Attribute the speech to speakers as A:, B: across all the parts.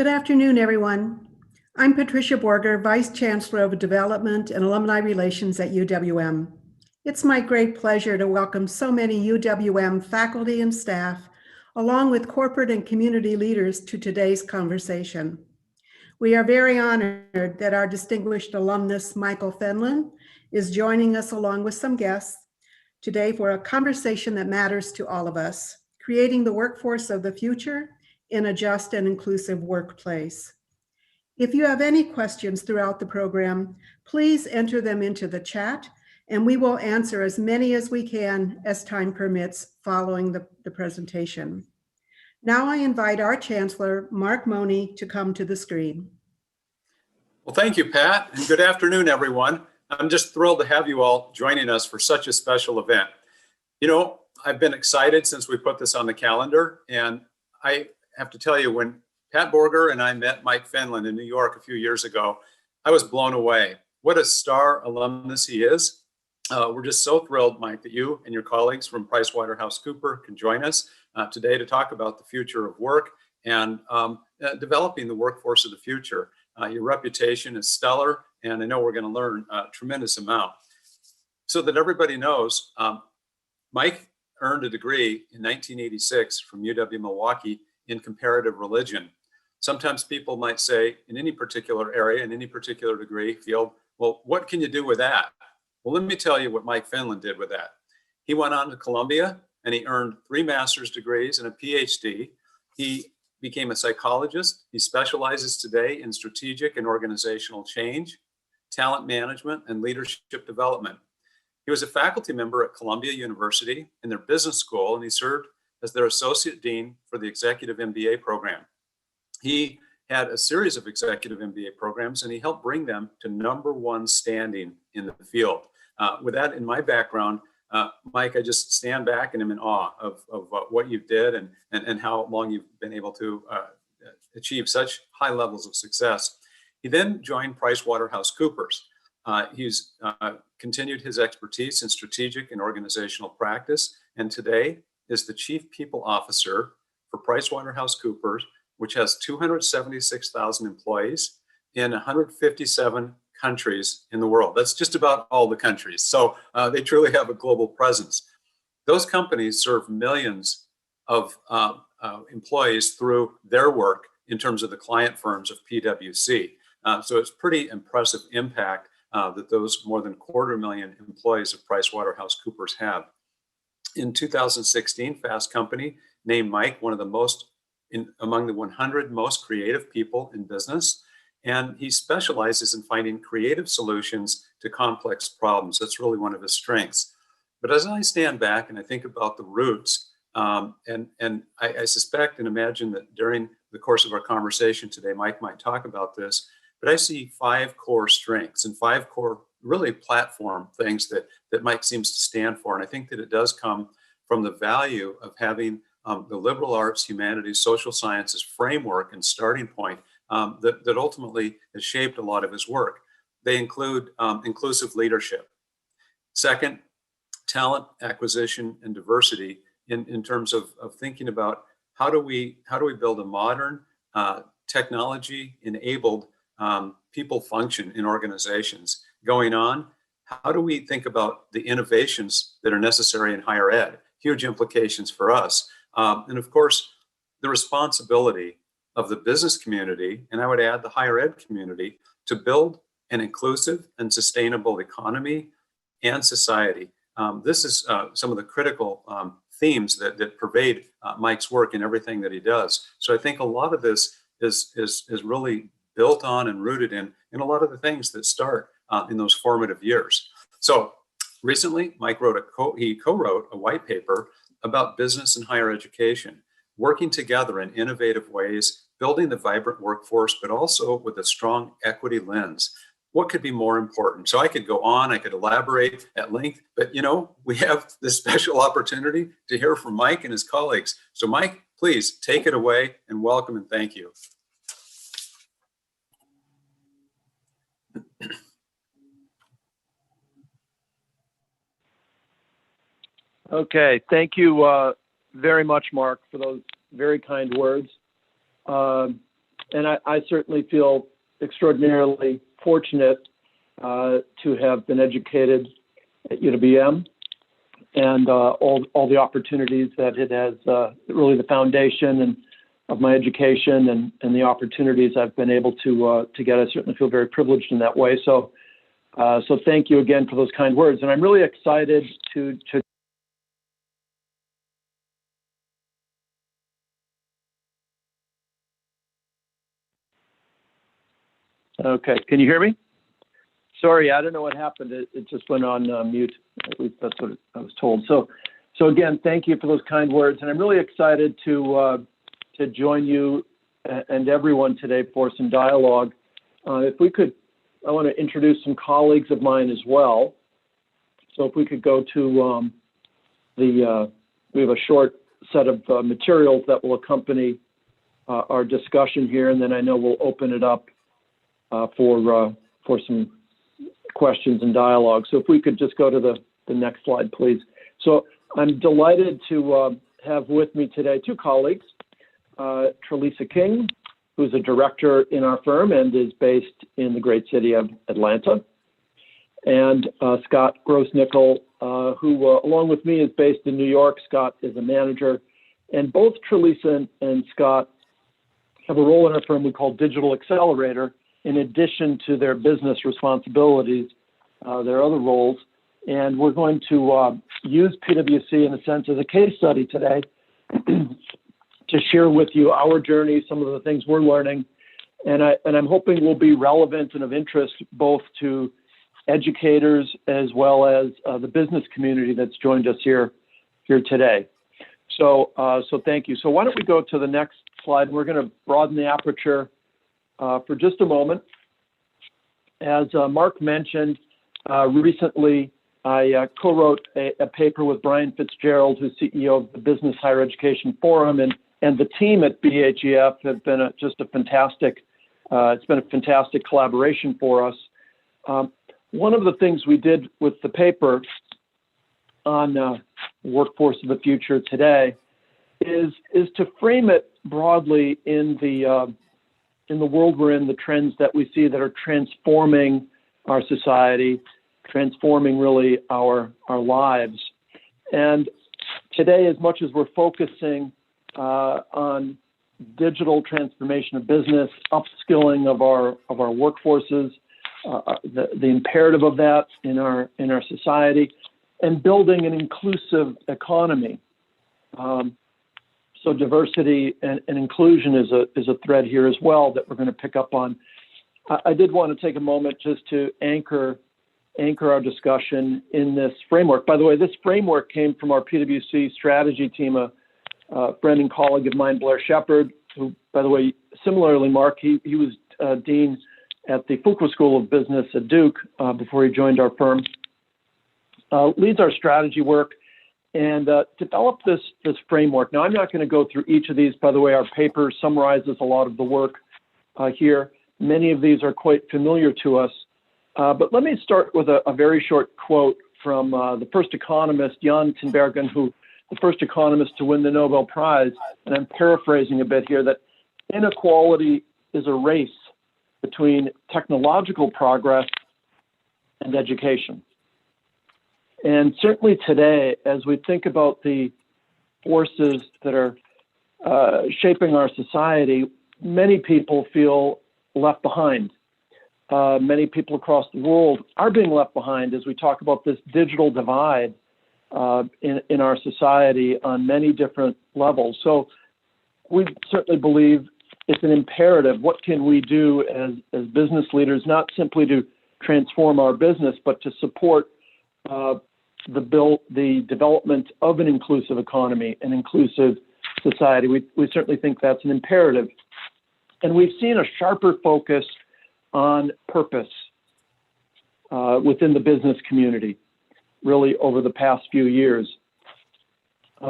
A: Good afternoon, everyone. I'm Patricia Borger, Vice Chancellor of Development and Alumni Relations at UWM. It's my great pleasure to welcome so many UWM faculty and staff, along with corporate and community leaders, to today's conversation. We are very honored that our distinguished alumnus, Michael Fenlon, is joining us along with some guests today for a conversation that matters to all of us, creating the workforce of the future in a just and inclusive workplace. If you have any questions throughout the program, please enter them into the chat, and we will answer as many as we can as time permits following the presentation. Now I invite our Chancellor, Mark Money, to come to the screen.
B: Well, thank you, Pat, and good afternoon, everyone. I'm just thrilled to have you all joining us for such a special event. You know, I've been excited since we put this on the calendar, and I have to tell you, when Pat Borger and I met Mike Fenlon in New York a few years ago, I was blown away. What a star alumnus he is. We're just so thrilled, Mike, that you and your colleagues from Price Waterhouse Coopers can join us today to talk about the future of work and developing the workforce of the future. Your reputation is stellar, and I know we're going to learn a tremendous amount. So that everybody knows, Mike earned a degree in 1986 from UW-Milwaukee in comparative religion. Sometimes people might say, in any particular area, in any particular degree field, well, what can you do with that? Well, let me tell you what Mike Fenlon did with that. He went on to Columbia and he earned 3 master's degrees and a PhD. He became a psychologist. He specializes today in strategic and organizational change, talent management, and leadership development. He was a faculty member at Columbia University in their business school, and he served as their associate dean for the executive MBA program. He had a series of executive MBA programs, and he helped bring them to #1 standing in the field. With that in my background, Mike, I just stand back and am in awe of what you did and how long you've been able to achieve such high levels of success. He then joined Price Waterhouse Coopers. He's continued his expertise in strategic and organizational practice, and today is the Chief People Officer for Price Waterhouse Coopers, which has 276,000 employees in 157 countries in the world. That's just about all the countries. So they truly have a global presence. Those companies serve millions of employees through their work in terms of the client firms of PwC. So it's pretty impressive impact that those more than 250,000 employees of Price Waterhouse Coopers have. In 2016, Fast Company named Mike one of the among the 100 most creative people in business, and he specializes in finding creative solutions to complex problems. That's really one of his strengths. But as I stand back and I think about the roots, and I suspect and imagine that during the course of our conversation today, Mike might talk about this, but I see 5 core strengths and 5 core really platform things that Mike seems to stand for. And I think that it does come from the value of having the liberal arts, humanities, social sciences framework and starting point that ultimately has shaped a lot of his work. They include inclusive leadership. Second, talent acquisition and diversity in terms of thinking about how do we build a modern technology-enabled people function in organizations. Going on, how do we think about the innovations that are necessary in higher ed? Huge implications for us. And of course, the responsibility of the business community, and I would add the higher ed community, to build an inclusive and sustainable economy and society. This is some of the critical themes that pervade Mike's work and everything that he does. So I think a lot of this is really built on and rooted in a lot of the things that start in those formative years. So recently, Mike co-wrote a white paper about business and higher education, working together in innovative ways, building the vibrant workforce, but also with a strong equity lens. What could be more important? So I could go on, I could elaborate at length, but you know, we have this special opportunity to hear from Mike and his colleagues. So Mike, please take it away and welcome and thank you.
C: Okay, thank you very much, Mark, for those very kind words.
D: And I certainly feel extraordinarily fortunate to have been educated at UWM and all the opportunities that it has, really the foundation and of my education and the opportunities I've been able to get. I certainly feel very privileged in that way. So thank you again for those kind words. And I'm really excited to Okay, can you hear me? Sorry, I don't know what happened. It just went on mute. At least that's what I was told. So again, thank you for those kind words. And I'm really excited to join you and everyone today for some dialogue. If we could, I want to introduce some colleagues of mine as well. So if we could go to we have a short set of materials that will accompany our discussion here, and then I know we'll open it up for some questions and dialogue. So if we could just go to the next slide, please. So I'm delighted to have with me today two colleagues, Trelisa King, who's a director in our firm and is based in the great city of Atlanta, and Scott Grossnickel, who along with me is based in New York. Scott is a manager, and both Trelisa and Scott have a role in our firm we call Digital Accelerator, in addition to their business responsibilities, their other roles. And we're going to use PwC in a sense as a case study today to share with you our journey, some of the things we're learning. And I'm hoping will be relevant and of interest both to educators as well as the business community that's joined us here today. So thank you. So why don't we go to the next slide? We're going to broaden the aperture for just a moment. As Mark mentioned, recently I co-wrote a paper with Brian Fitzgerald, who's CEO of the Business Higher Education Forum, and the team at BHEF have been just a fantastic, it's been a fantastic collaboration for us. One of the things we did with the paper on workforce of the future today is to frame it broadly in the world we're in, the trends that we see that are transforming our society, transforming really our lives. And today, as much as we're focusing on digital transformation of business, upskilling of our workforces, the imperative of that in our society, and building an inclusive economy. So diversity and inclusion is a thread here as well that we're going to pick up on. I did want to take a moment just to anchor our discussion in this framework. By the way, this framework came from our PwC strategy team, a friend and colleague of mine, Blair Shepard, who, by the way, similarly, Mark, he was dean at the Fuqua School of Business at Duke before he joined our firm, leads our strategy work, and developed this framework. Now, I'm not going to go through each of these. By the way, our paper summarizes a lot of the work here. Many of these are quite familiar to us. But let me start with a very short quote from the first economist, Jan Tinbergen, the first economist to win the Nobel Prize. And I'm paraphrasing a bit here, that inequality is a race between technological progress and education. And certainly today, as we think about the forces that are shaping our society, many people feel left behind. Many people across the world are being left behind as we talk about this digital divide in our society on many different levels. So we certainly believe it's an imperative. What can we do as business leaders, not simply to transform our business, but to support the development of an inclusive economy, an inclusive society? We certainly think that's an imperative. And we've seen a sharper focus on purpose within the business community, really over the past few years.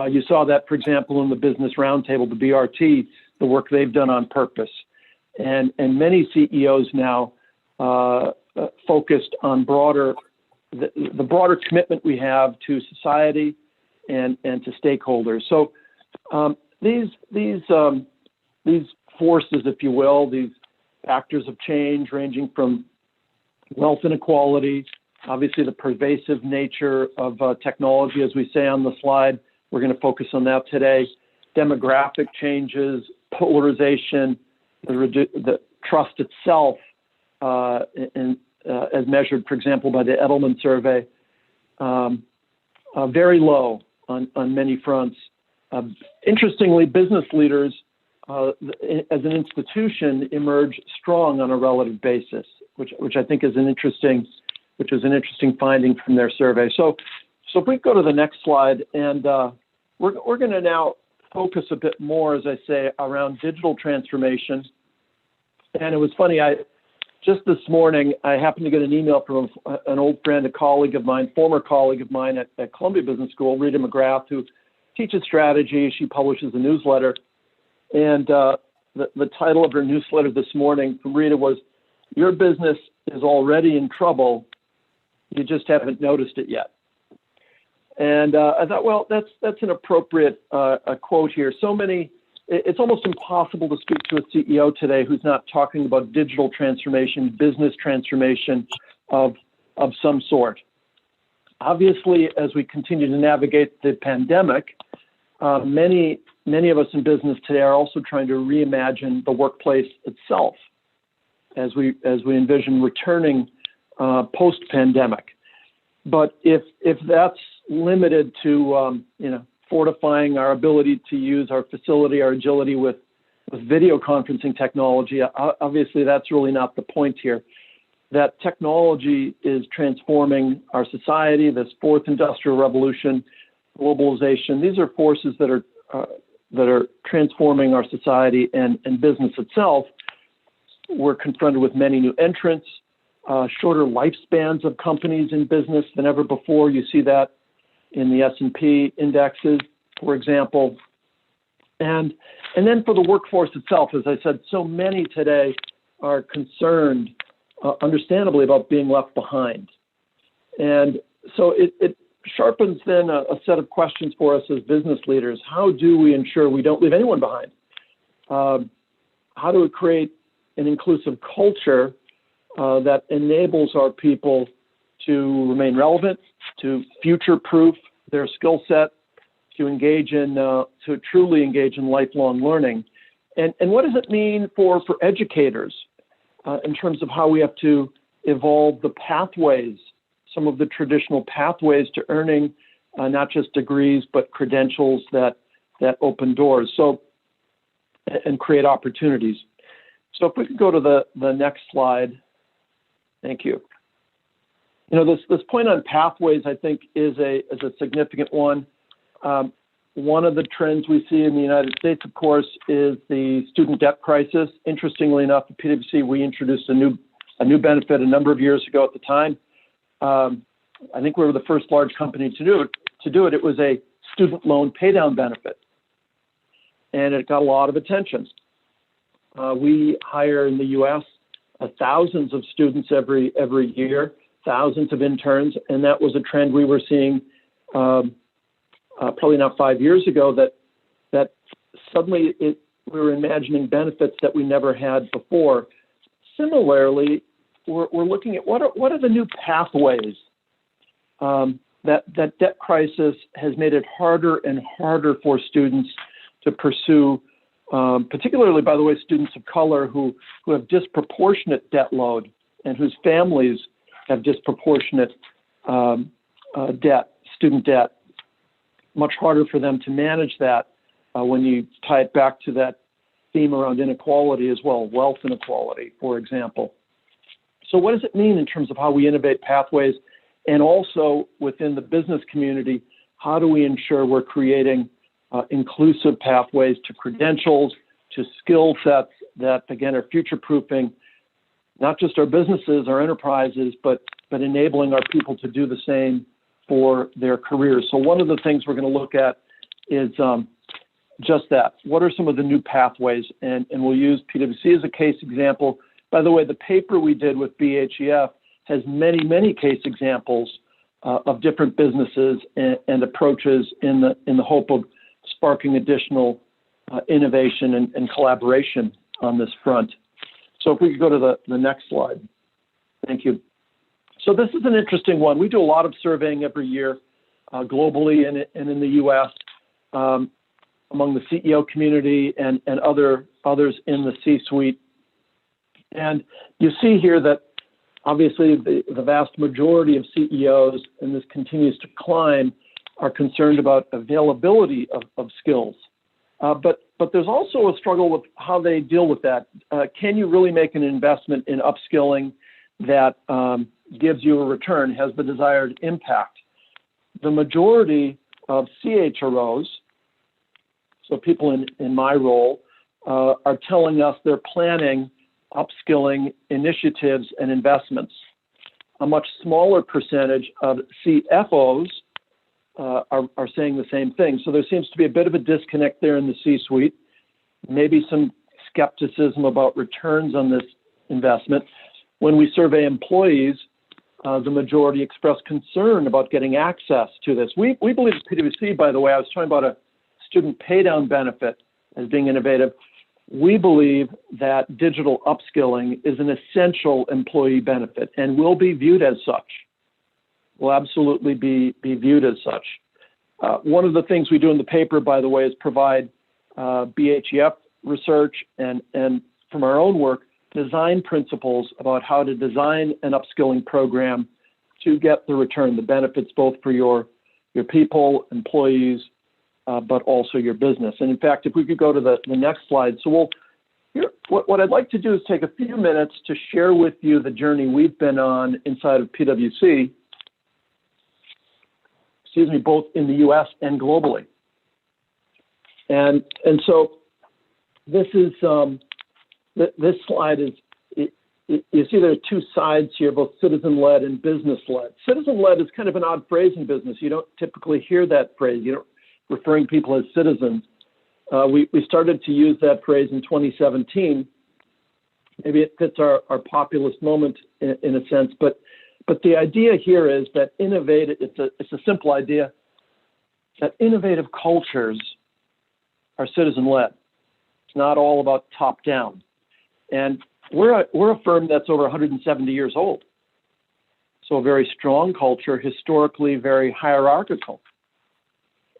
D: You saw that, for example, in the Business Roundtable, the BRT, the work they've done on purpose. And many CEOs now focused on the broader commitment we have to society and to stakeholders. So these forces, if you will, these factors of change ranging from wealth inequality, obviously the pervasive nature of technology, as we say on the slide. We're going to focus on that today. Demographic changes, polarization, the trust itself, as measured, for example, by the Edelman survey, very low on many fronts. Interestingly, business leaders, as an institution, emerge strong on a relative basis, which I think is an interesting finding from their survey. So if we go to the next slide, and we're going to now focus a bit more, as I say, around digital transformation. And it was funny, just this morning, I happened to get an email from an old friend, a colleague of mine, former colleague of mine at Columbia Business School, Rita McGrath, who teaches strategy. She publishes a newsletter. And the title of her newsletter this morning from Rita was, "Your business is already in trouble. You just haven't noticed it yet." And I thought, well, that's an appropriate quote here. It's almost impossible to speak to a CEO today who's not talking about digital transformation, business transformation of some sort. Obviously, as we continue to navigate the pandemic, many of us in business today are also trying to reimagine the workplace itself as we envision returning post-pandemic. But if that's limited to fortifying our ability to use our facility, our agility with video conferencing technology, obviously that's really not the point here. That technology is transforming our society, this fourth industrial revolution, globalization. These are forces that are transforming our society and business itself. We're confronted with many new entrants, shorter lifespans of companies in business than ever before. You see that in the S&P indexes, for example. And then for the workforce itself, as I said, so many today are concerned, understandably, about being left behind. And so it sharpens then a set of questions for us as business leaders. How do we ensure we don't leave anyone behind? How do we create an inclusive culture that enables our people to remain relevant, to future-proof their skill set, to truly engage in lifelong learning? And what does it mean for educators in terms of how we have to evolve the pathways, some of the traditional pathways to earning not just degrees, but credentials that open doors and create opportunities. So if we could go to the next slide. Thank you. This point on pathways, I think, is a significant one. One of the trends we see in the United States, of course, is the student debt crisis. Interestingly enough, at PwC, we introduced a new benefit a number of years ago at the time. I think we were the first large company to do it. It was a student loan paydown benefit, and it got a lot of attention. We hire in the U.S. Thousands of students every year, thousands of interns, and that was a trend we were seeing probably not 5 years ago, that suddenly we were imagining benefits that we never had before. Similarly, we're looking at what are the new pathways. That debt crisis has made it harder and harder for students to pursue, particularly, by the way, students of color who have disproportionate debt load and whose families have disproportionate student debt. Much harder for them to manage that when you tie it back to that theme around inequality as well, wealth inequality, for example. So what does it mean in terms of how we innovate pathways? And also within the business community, how do we ensure we're creating inclusive pathways to credentials, to skill sets that, again, are future-proofing not just our businesses, our enterprises, but enabling our people to do the same for their careers. So one of the things we're going to look at is just that. What are some of the new pathways? And we'll use PwC as a case example. By the way, the paper we did with BHEF has many, many case examples of different businesses and approaches in the hope of sparking additional innovation and collaboration on this front. So if we could go to the next slide. Thank you. So this is an interesting one. We do a lot of surveying every year globally and in the U.S. Among the CEO community and others in the C-suite. And you see here that obviously the vast majority of CEOs, and this continues to climb, are concerned about availability of skills. But there's also a struggle with how they deal with that. Can you really make an investment in upskilling that gives you a return, has the desired impact? The majority of CHROs, so people in my role, are telling us they're planning upskilling initiatives and investments. A much smaller percentage of CFOs are saying the same thing. So there seems to be a bit of a disconnect there in the C-suite, maybe some skepticism about returns on this investment. When we survey employees, the majority express concern about getting access to this. We believe at PwC, by the way, I was talking about a student pay down benefit as being innovative. We believe that digital upskilling is an essential employee benefit and will be viewed as such. Will absolutely be viewed as such. One of the things we do in the paper, by the way, is provide BHEF research and from our own work, design principles about how to design an upskilling program to get the return, the benefits both for your people, employees, but also your business. And in fact, if we could go to the next slide. So what I'd like to do is take a few minutes to share with you the journey we've been on inside of PwC, both in the US and globally. And so this is, this slide is, you see there are two sides here, both citizen-led and business-led. Citizen-led is kind of an odd phrase in business. You don't typically hear that phrase. You don't referring people as citizens. We started to use that phrase in 2017. Maybe it fits our populist moment in a sense, but the idea here is that it's a simple idea, that innovative cultures are citizen-led. It's not all about top-down. And we're a firm that's over 170 years old. So a very strong culture, historically very hierarchical.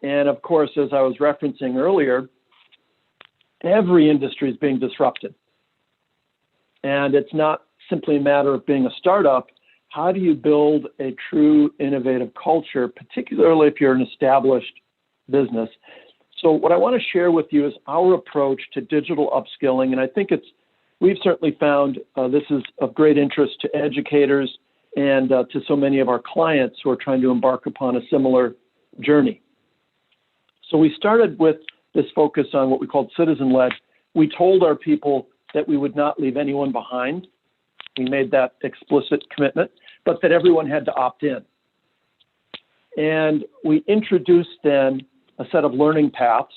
D: And of course, as I was referencing earlier, every industry is being disrupted. And it's not simply a matter of being a startup. How do you build a true innovative culture, particularly if you're an established business? So what I want to share with you is our approach to digital upskilling. And I think we've certainly found this is of great interest to educators and to so many of our clients who are trying to embark upon a similar journey. So we started with this focus on what we called citizen-led. We told our people that we would not leave anyone behind. We made that explicit commitment, but that everyone had to opt in. And we introduced then a set of learning paths,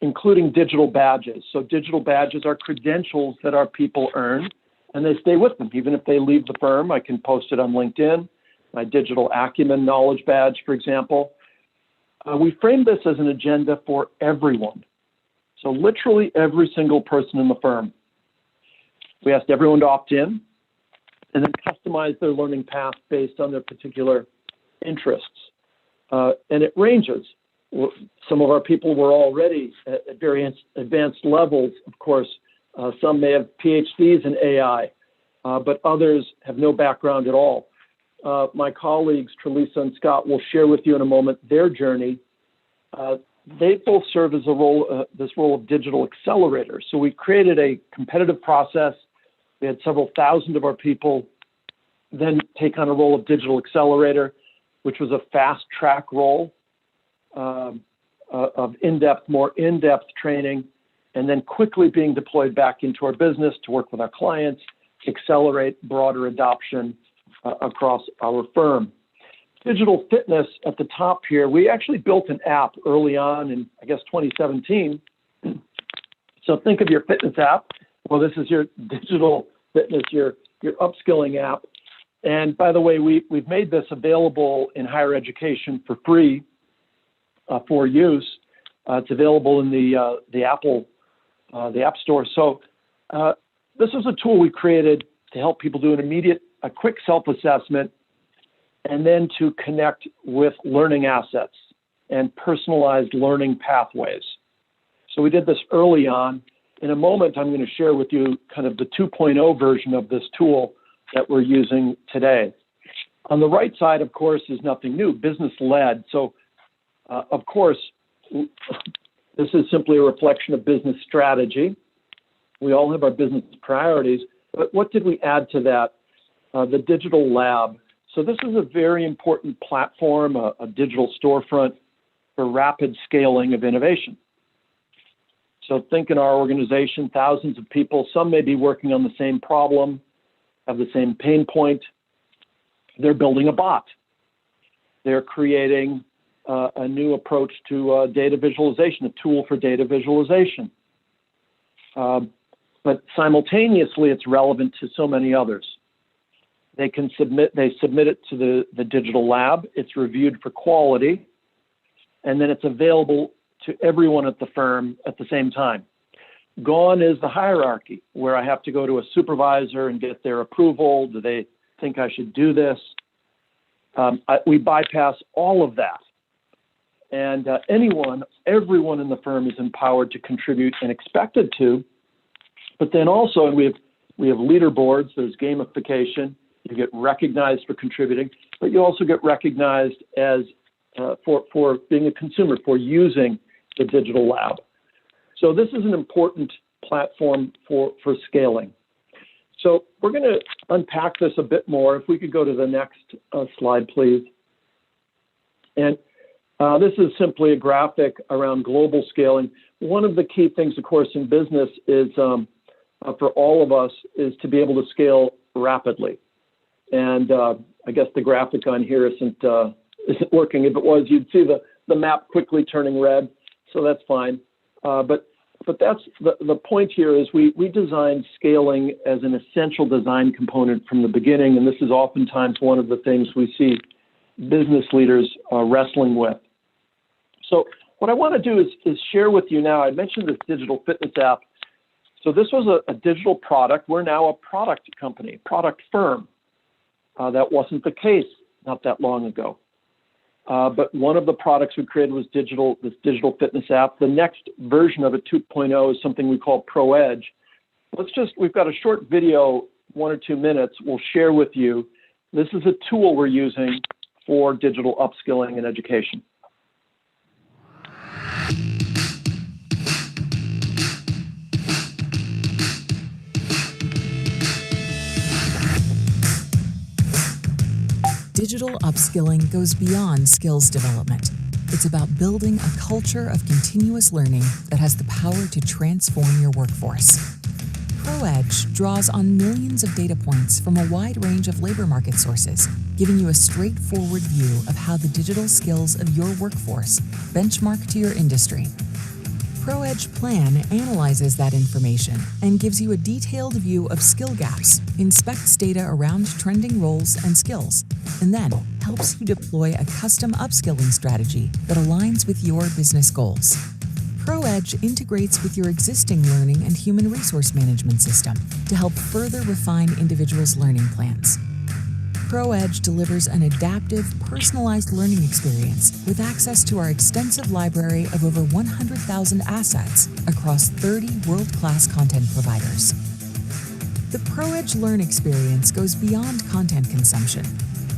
D: including digital badges. So digital badges are credentials that our people earn, and they stay with them. Even if they leave the firm, I can post it on LinkedIn, my digital acumen knowledge badge, for example. We framed this as an agenda for everyone. So literally every single person in the firm. We asked everyone to opt in and then customize their learning path based on their particular interests. And it ranges. Some of our people were already at very advanced levels. Of course, some may have PhDs in AI, but others have no background at all. My colleagues, Trelisa and Scott, will share with you in a moment their journey. They both serve as this role of digital accelerator. So we created a competitive process. We had several thousand of our people then take on a role of digital accelerator, which was a fast track role of more in-depth training, and then quickly being deployed back into our business to work with our clients, accelerate broader adoption across our firm. Digital fitness at the top here, we actually built an app early on in, 2017. So think of your fitness app. Well, this is your digital fitness, your upskilling app. And by the way, we've made this available in higher education for free for use. It's available in the Apple the App Store. So this is a tool we created to help people do a quick self-assessment, and then to connect with learning assets and personalized learning pathways. So we did this early on. In a moment, I'm going to share with you kind of the 2.0 version of this tool that we're using today. On the right side, of course, is nothing new, business-led. So, of course, this is simply a reflection of business strategy. We all have our business priorities, but what did we add to that? The digital lab. So this is a very important platform, a digital storefront for rapid scaling of innovation. So think in our organization, thousands of people, some may be working on the same problem, have the same pain point. They're building a bot. They're creating a new approach to data visualization, a tool for data visualization. But simultaneously, it's relevant to so many others. They submit it to the digital lab. It's reviewed for quality, and then it's available to everyone at the firm at the same time. Gone is the hierarchy, where I have to go to a supervisor and get their approval. Do they think I should do this? We bypass all of that. And everyone in the firm is empowered to contribute and expected to. But then also, and we have leaderboards, there's gamification. You get recognized for contributing, but you also get recognized as for being a consumer, for using the digital lab. So this is an important platform for scaling. So we're going to unpack this a bit more. If we could go to the next slide, please. And this is simply a graphic around global scaling. One of the key things, of course, in business is for all of us is to be able to scale rapidly. And I guess the graphic on here isn't working. If it was, you'd see the map quickly turning red. So that's fine. But that's the point here is we designed scaling as an essential design component from the beginning. And this is oftentimes one of the things we see business leaders wrestling with. So what I want to do is share with you now, I mentioned this digital fitness app. So this was a digital product. We're now a product company, product firm. That wasn't the case not that long ago. But one of the products we created was this digital fitness app. The next version of it, 2.0, is something we call Pro Edge. We've got a short video, 1 or 2 minutes, we'll share with you. This is a tool we're using for digital upskilling and education.
E: Digital upskilling goes beyond skills development. It's about building a culture of continuous learning that has the power to transform your workforce. ProEdge draws on millions of data points from a wide range of labor market sources, giving you a straightforward view of how the digital skills of your workforce benchmark to your industry. ProEdge Plan analyzes that information and gives you a detailed view of skill gaps, inspects data around trending roles and skills, and then helps you deploy a custom upskilling strategy that aligns with your business goals. ProEdge integrates with your existing learning and human resource management system to help further refine individuals' learning plans. ProEdge delivers an adaptive, personalized learning experience with access to our extensive library of over 100,000 assets across 30 world-class content providers. The ProEdge Learn experience goes beyond content consumption.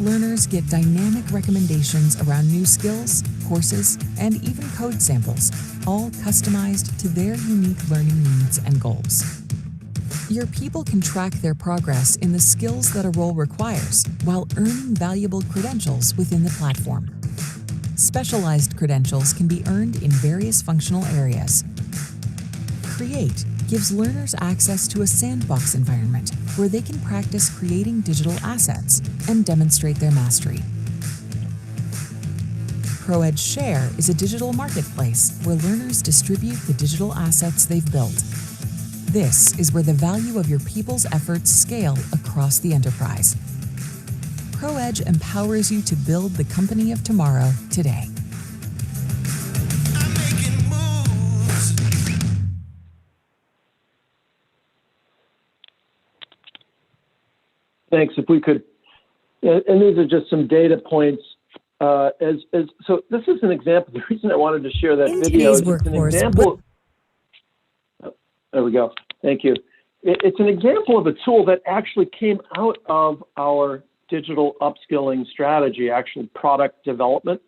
E: Learners get dynamic recommendations around new skills, courses, and even code samples, all customized to their unique learning needs and goals. Your people can track their progress in the skills that a role requires while earning valuable credentials within the platform. Specialized credentials can be earned in various functional areas. Create gives learners access to a sandbox environment where they can practice creating digital assets and demonstrate their mastery. ProEdge Share is a digital marketplace where learners distribute the digital assets they've built. This is where the value of your people's efforts scale across the enterprise. ProEdge empowers you to build the company of tomorrow today.
D: Thanks. If we could, and these are just some data points. So this is an example. The reason I wanted to share that
E: In
D: video
E: today's
D: is it's an
E: workforce,
D: example. There we go. Thank you. It's an example of a tool that actually came out of our digital upskilling strategy, actually product development.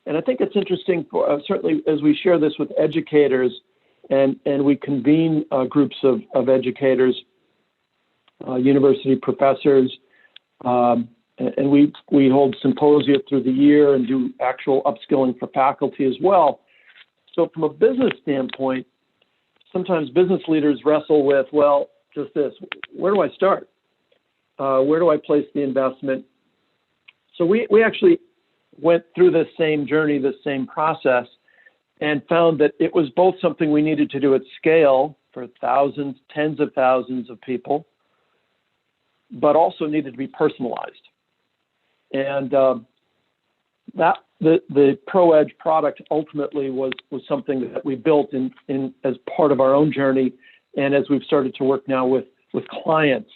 D: And I think it's interesting, for certainly as we share this with educators and we convene groups of educators, university professors, and we hold symposia through the year and do actual upskilling for faculty as well. So from a business standpoint, sometimes business leaders wrestle with, well, just this, where do I start? Where do I place the investment? So we actually went through this same journey, this same process, and found that it was both something we needed to do at scale for thousands, tens of thousands of people, but also needed to be personalized. And that the ProEdge product ultimately was something that we built in as part of our own journey, and as we've started to work now with clients.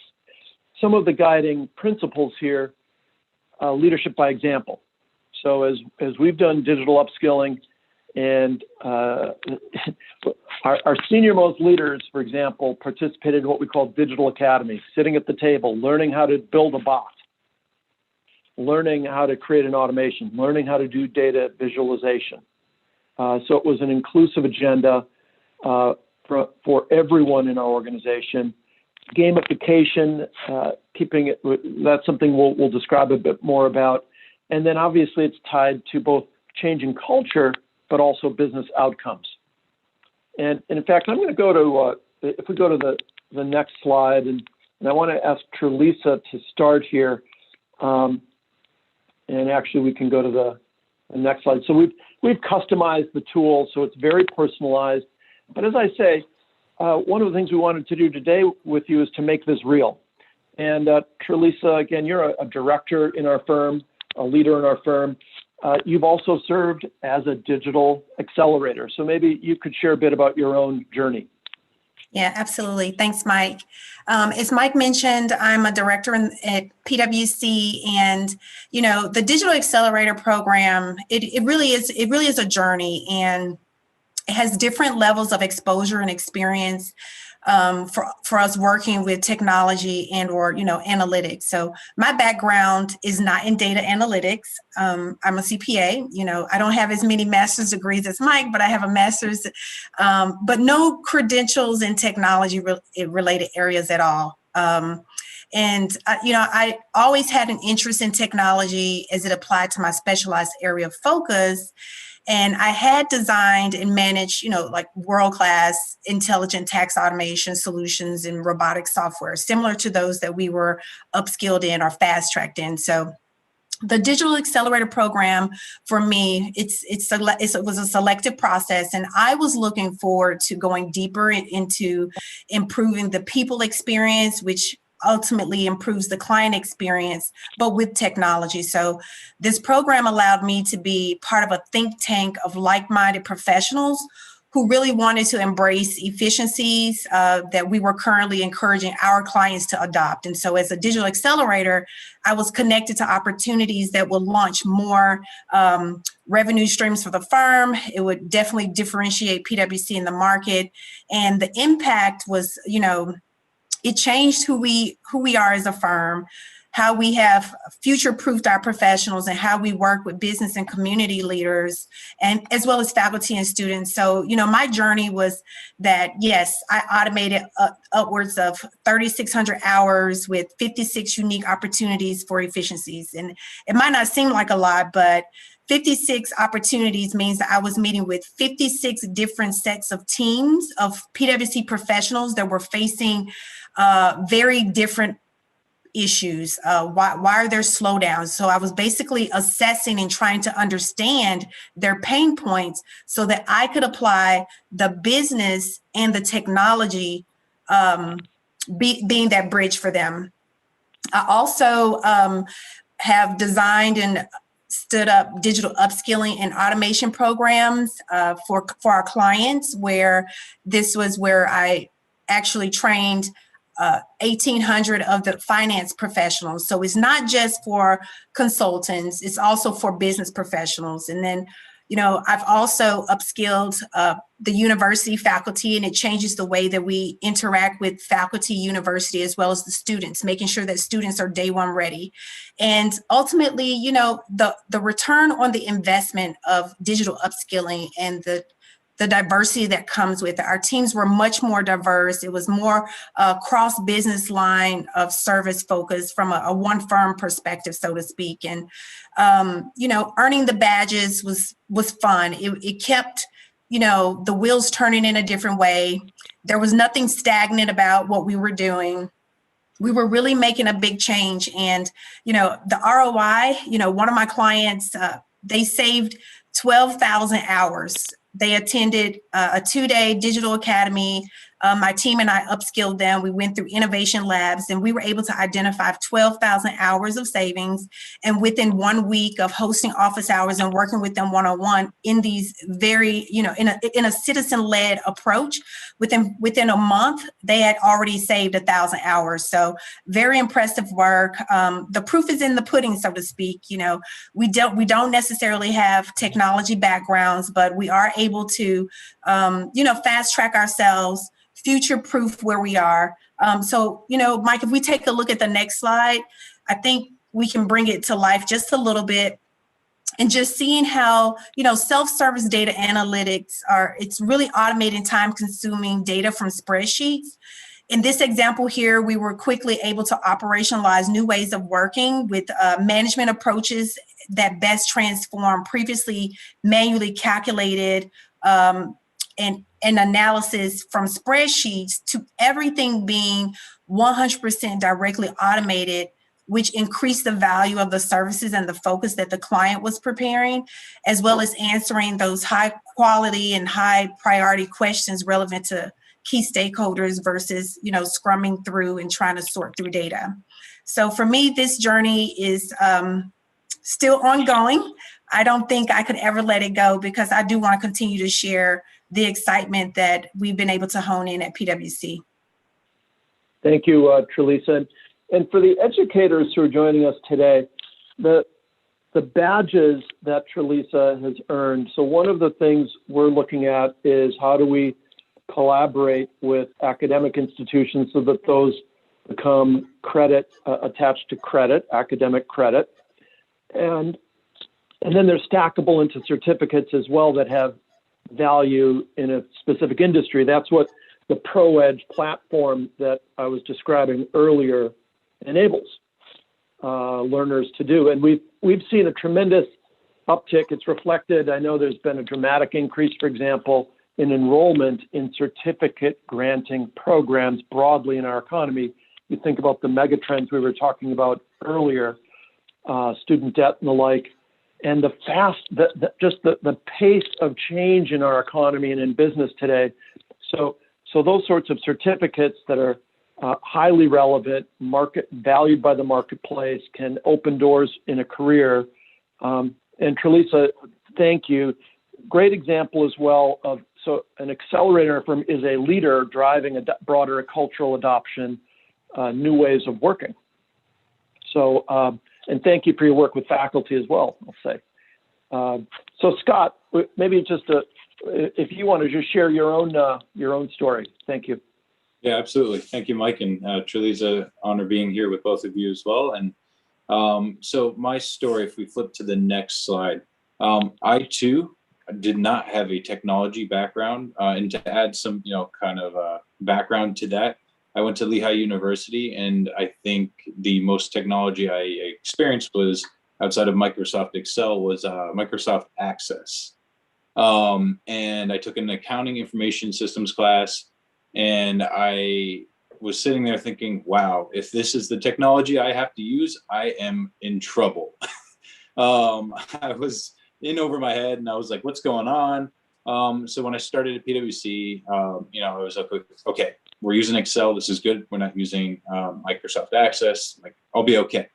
D: Some of the guiding principles here, leadership by example. So as we've done digital upskilling, and our senior-most leaders, for example, participated in what we call Digital Academy, sitting at the table, learning how to build a bot, learning how to create an automation, learning how to do data visualization. So it was an inclusive agenda for everyone in our organization. Gamification, keeping it, that's something we'll describe a bit more about. And then obviously it's tied to both changing culture, but also business outcomes. And in fact, I'm going to go to, if we go to the next slide, and I want to ask Terlisa to start here. And actually we can go to the next slide. So we've customized the tool, so it's very personalized. But as I say, one of the things we wanted to do today with you is to make this real. And Terlisa, again, you're a director in our firm, a leader in our firm. You've also served as a digital accelerator. So maybe you could share a bit about your own journey.
F: Yeah, absolutely. Thanks, Mike. As Mike mentioned, I'm a director at PwC, and the Digital Accelerator program. It really is a journey, and it has different levels of exposure and experience for us working with technology and or analytics. So my background is not in data analytics. I'm a CPA. I don't have as many master's degrees as Mike, but I have a master's, but no credentials in technology related areas at all. I always had an interest in technology as it applied to my specialized area of focus. And I had designed and managed, like world-class intelligent tax automation solutions and robotic software, similar to those that we were upskilled in or fast-tracked in. So the Digital Accelerator program, for me, it was a selective process, and I was looking forward to going deeper into improving the people experience, which ultimately improves the client experience, but with technology. So this program allowed me to be part of a think tank of like-minded professionals who really wanted to embrace efficiencies that we were currently encouraging our clients to adopt. And so as a digital accelerator, I was connected to opportunities that would launch more revenue streams for the firm. It would definitely differentiate PwC in the market. And the impact was, it changed who we are as a firm, how we have future-proofed our professionals, and how we work with business and community leaders, and as well as faculty and students. So, my journey was that, yes, I automated upwards of 3,600 hours with 56 unique opportunities for efficiencies. And it might not seem like a lot, but 56 opportunities means that I was meeting with 56 different sets of teams of PwC professionals that were facing very different issues. Why are there slowdowns? So I was basically assessing and trying to understand their pain points so that I could apply the business and the technology being that bridge for them. I also have designed and stood up digital upskilling and automation programs for our clients, where this was where I actually trained 1,800 of the finance professionals. So it's not just for consultants, it's also for business professionals. And then, I've also upskilled the university faculty, and it changes the way that we interact with faculty, university, as well as the students, making sure that students are day one ready. And ultimately, the return on the investment of digital upskilling and the diversity that comes with it. Our teams were much more diverse. It was more cross-business line of service focus from a one firm perspective, so to speak. And, earning the badges was fun. It kept, the wheels turning in a different way. There was nothing stagnant about what we were doing. We were really making a big change. And, the ROI, one of my clients, they saved 12,000 hours. They attended a 2-day digital academy. My team and I upskilled them. We went through innovation labs, and we were able to identify 12,000 hours of savings. And within 1 week of hosting office hours and working with them one-on-one in these very, in a citizen-led approach, within a month, they had already saved 1,000 hours. So very impressive work. The proof is in the pudding, so to speak. We don't necessarily have technology backgrounds, but we are able to, fast track ourselves, future-proof where we are. So, Mike, if we take a look at the next slide, I think we can bring it to life just a little bit. And just seeing how, self-service data analytics it's really automating time-consuming data from spreadsheets. In this example here, we were quickly able to operationalize new ways of working with management approaches that best transform previously manually calculated and analysis from spreadsheets to everything being 100% directly automated, which increased the value of the services and the focus that the client was preparing, as well as answering those high quality and high priority questions relevant to key stakeholders versus, scrumming through and trying to sort through data. So for me, this journey is still ongoing. I don't think I could ever let it go, because I do want to continue to share the excitement that we've been able to hone in at PwC.
D: Thank you, Tralisa. And for the educators who are joining us today, the badges that Tralisa has earned. So one of the things we're looking at is how do we collaborate with academic institutions so that those become credit attached to credit, academic credit. And then they're stackable into certificates as well that have value in a specific industry. That's what the ProEdge platform that I was describing earlier enables learners to do. And we've seen a tremendous uptick. It's reflected. I know there's been a dramatic increase, for example, in enrollment in certificate granting programs broadly in our economy. You think about the mega trends we were talking about earlier, student debt and the like. And the pace of change in our economy and in business today. So those sorts of certificates that are highly relevant, valued by the marketplace, can open doors in a career. And Tralisa, thank you. Great example as well of, so an accelerator firm is a leader driving a broader cultural adoption, new ways of working. So, and thank you for your work with faculty as well, I'll say. So Scott, maybe just if you want to just share your own story. Thank you.
G: Yeah, absolutely. Thank you, Mike, and Tralisa, honor being here with both of you as well. And so my story, if we flip to the next slide, I too did not have a technology background, and to add some, kind of background to that, I went to Lehigh University, and I think the most technology I experienced was outside of Microsoft Excel was Microsoft Access. And I took an accounting information systems class, and I was sitting there thinking, wow, if this is the technology I have to use, I am in trouble. I was in over my head, and I was like, what's going on? So when I started at PwC, I was like, okay, we're using Excel. This is good. We're not using Microsoft Access. Like, I'll be okay.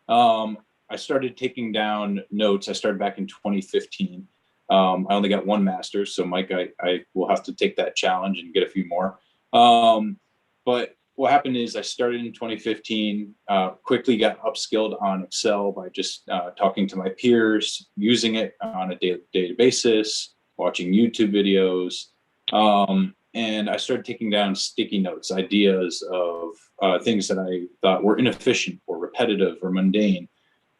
G: I started taking down notes. I started back in 2015. I only got one master's. So Mike, I will have to take that challenge and get a few more. But what happened is I started in 2015, quickly got upskilled on Excel by just talking to my peers, using it on a daily basis, watching YouTube videos. And I started taking down sticky notes, ideas of things that I thought were inefficient or repetitive or mundane.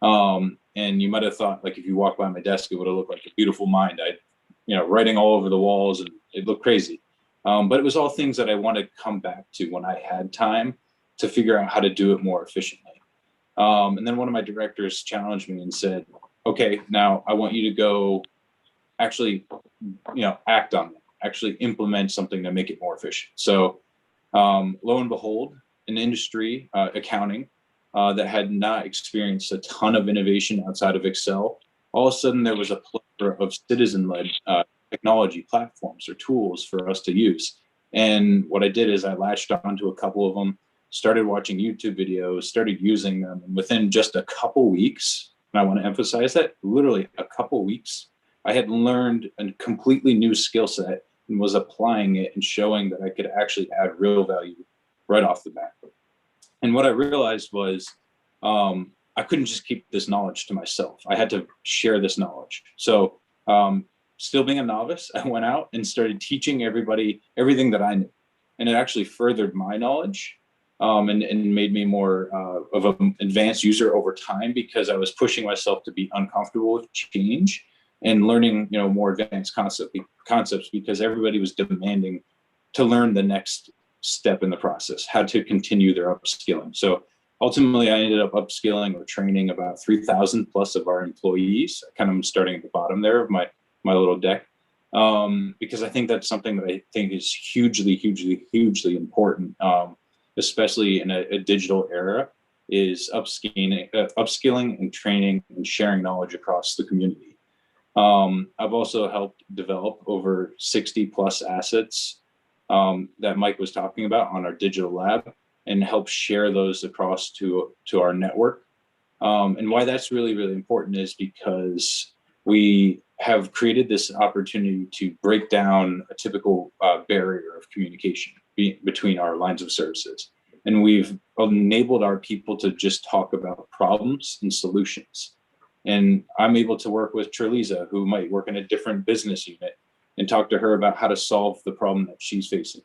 G: And you might have thought, like, if you walk by my desk, it would have looked like a beautiful mind. Writing all over the walls, and it looked crazy. But it was all things that I wanted to come back to when I had time to figure out how to do it more efficiently. And then one of my directors challenged me and said, okay, now I want you to go actually, act on it, actually implement something to make it more efficient. So lo and behold, an industry, accounting, that had not experienced a ton of innovation outside of Excel, all of a sudden there was a plethora of citizen-led technology platforms or tools for us to use. And what I did is I latched onto a couple of them, started watching YouTube videos, started using them. And within just a couple weeks, and I want to emphasize that, literally a couple weeks, I had learned a completely new skill set and was applying it and showing that I could actually add real value right off the bat. And what I realized was I couldn't just keep this knowledge to myself. I had to share this knowledge. So still being a novice, I went out and started teaching everybody everything that I knew. And it actually furthered my knowledge and made me more of an advanced user over time, because I was pushing myself to be uncomfortable with change and learning, more advanced concepts, because everybody was demanding to learn the next step in the process, how to continue their upskilling. So ultimately, I ended up upskilling or training about 3,000 plus of our employees. I kind of starting at the bottom there of my little deck, because I think that's something that I think is hugely important, especially in a digital era, is upskilling and training and sharing knowledge across the community. I've also helped develop over 60 plus assets that Mike was talking about on our digital lab, and help share those across to our network. And why that's really important is because we have created this opportunity to break down a typical barrier of communication between our lines of services. And we've enabled our people to just talk about problems and solutions. And I'm able to work with Terlisa, who might work in a different business unit, and talk to her about how to solve the problem that she's facing,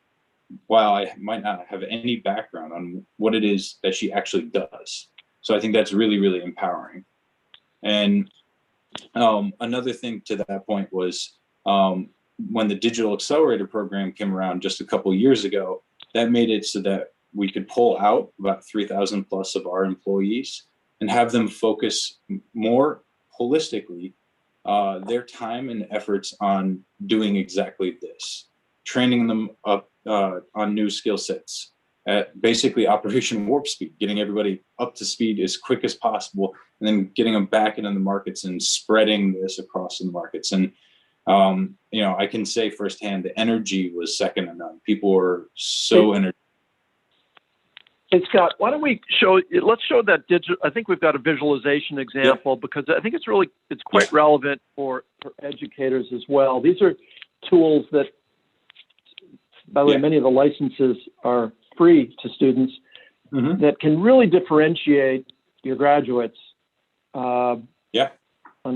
G: while I might not have any background on what it is that she actually does. So I think that's really empowering. And another thing to that point was when the Digital Accelerator program came around just a couple of years ago, that made it so that we could pull out about 3,000 plus of our employees and have them focus more holistically their time and efforts on doing exactly this, training them up on new skill sets at basically Operation Warp Speed, getting everybody up to speed as quick as possible, and then getting them back into the markets and spreading this across the markets. And I can say firsthand, the energy was second to none. People were so energetic.
D: Hey, Scott, why don't let's show that digital. I think we've got a visualization example, because I think it's quite relevant for educators as well. These are tools that, by the way, many of the licenses are free to students, that can really differentiate your graduates on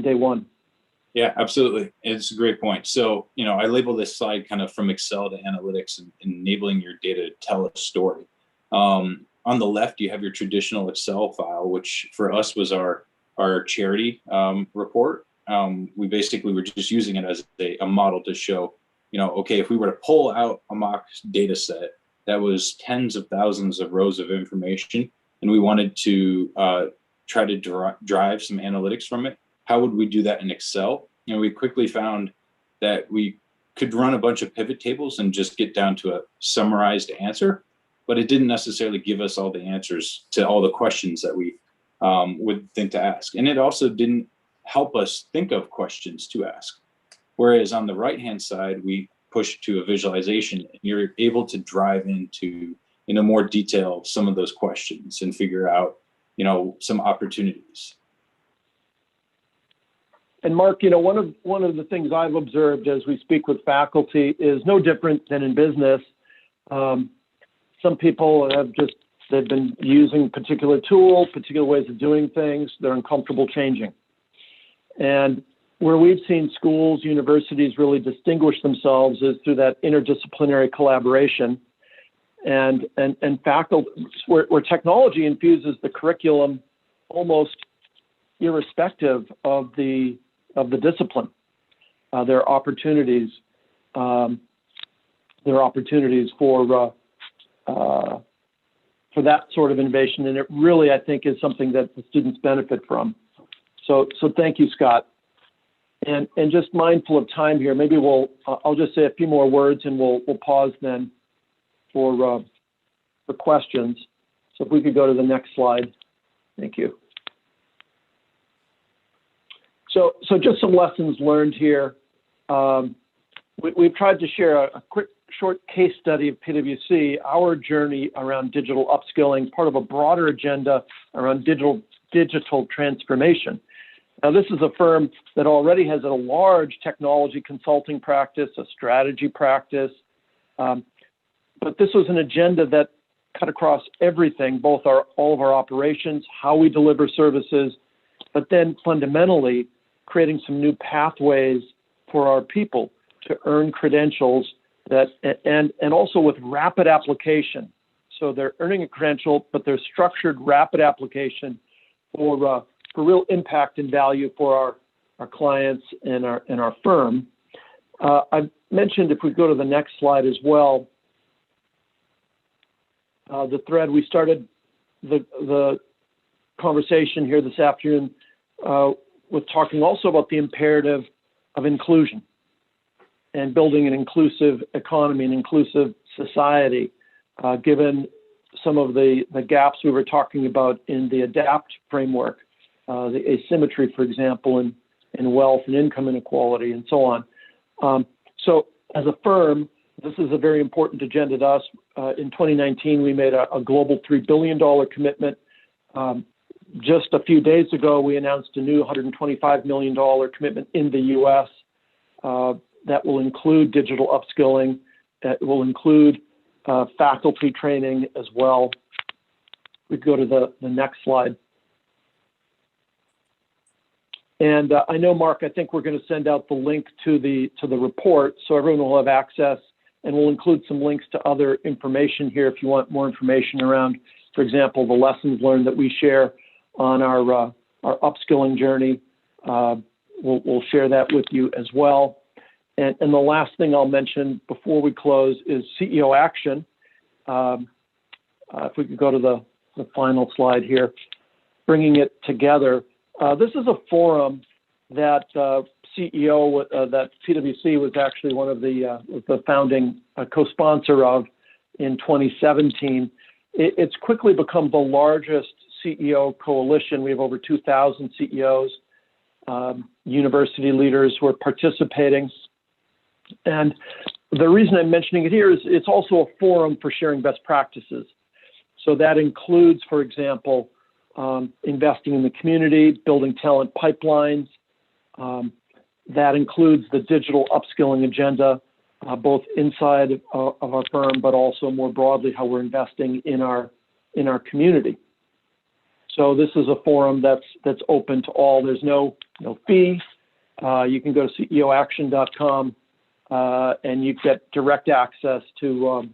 D: day one.
G: Yeah, absolutely. It's a great point. So, I label this slide kind of from Excel to analytics and enabling your data to tell a story. On the left, you have your traditional Excel file, which for us was our charity report. We basically were just using it as a model to show, okay, if we were to pull out a mock data set that was tens of thousands of rows of information, and we wanted to try to drive some analytics from it, how would we do that in Excel? We quickly found that we could run a bunch of pivot tables and just get down to a summarized answer, but it didn't necessarily give us all the answers to all the questions that we would think to ask. And it also didn't help us think of questions to ask. Whereas on the right-hand side, we push to a visualization, and you're able to drive into, more detail some of those questions and figure out, some opportunities.
D: And Mark, one of the things I've observed as we speak with faculty is no different than in business. Some people they've been using particular tools, particular ways of doing things. They're uncomfortable changing. And where we've seen schools, universities really distinguish themselves is through that interdisciplinary collaboration and faculty, where technology infuses the curriculum almost irrespective of the discipline. There are opportunities. For that sort of innovation, and it really, I think, is something that the students benefit from. So thank you, Scott. And just mindful of time here, maybe I'll just say a few more words, and we'll pause then for questions. So if we could go to the next slide, thank you. So just some lessons learned here. We've tried to share a quick, short case study of PwC, our journey around digital upskilling, part of a broader agenda around digital transformation. Now, this is a firm that already has a large technology consulting practice, a strategy practice, but this was an agenda that cut across everything, all of our operations, how we deliver services, but then fundamentally creating some new pathways for our people to earn credentials and also with rapid application. So they're earning a credential, but they're structured rapid application for real impact and value for our clients and our firm. I've mentioned, if we go to the next slide as well, the thread we started the conversation here this afternoon with talking also about the imperative of inclusion and building an inclusive economy, an inclusive society, given some of the gaps we were talking about in the ADAPT framework, the asymmetry, for example, in wealth and income inequality and so on. So as a firm, this is a very important agenda to us. In 2019, we made a global $3 billion commitment. Just a few days ago, we announced a new $125 million commitment in the U.S. That will include digital upskilling. It will include faculty training as well. We go to the next slide. And I know, Mark, I think we're going to send out the link to the report so everyone will have access, and we'll include some links to other information here if you want more information around, for example, the lessons learned that we share on our upskilling journey. We'll share that with you as well. And the last thing I'll mention before we close is CEO Action. If we could go to the final slide here, bringing it together. This is a forum that that PwC was actually one of the founding co-sponsor of in 2017. It's quickly become the largest CEO coalition. We have over 2,000 CEOs, university leaders who are participating. And the reason I'm mentioning it here is it's also a forum for sharing best practices. So that includes, for example, investing in the community, building talent pipelines. That includes the digital upskilling agenda, both inside of our firm, but also more broadly how we're investing in our community. So this is a forum that's open to all. There's no fee. You can go to ceoaction.com and you get direct access to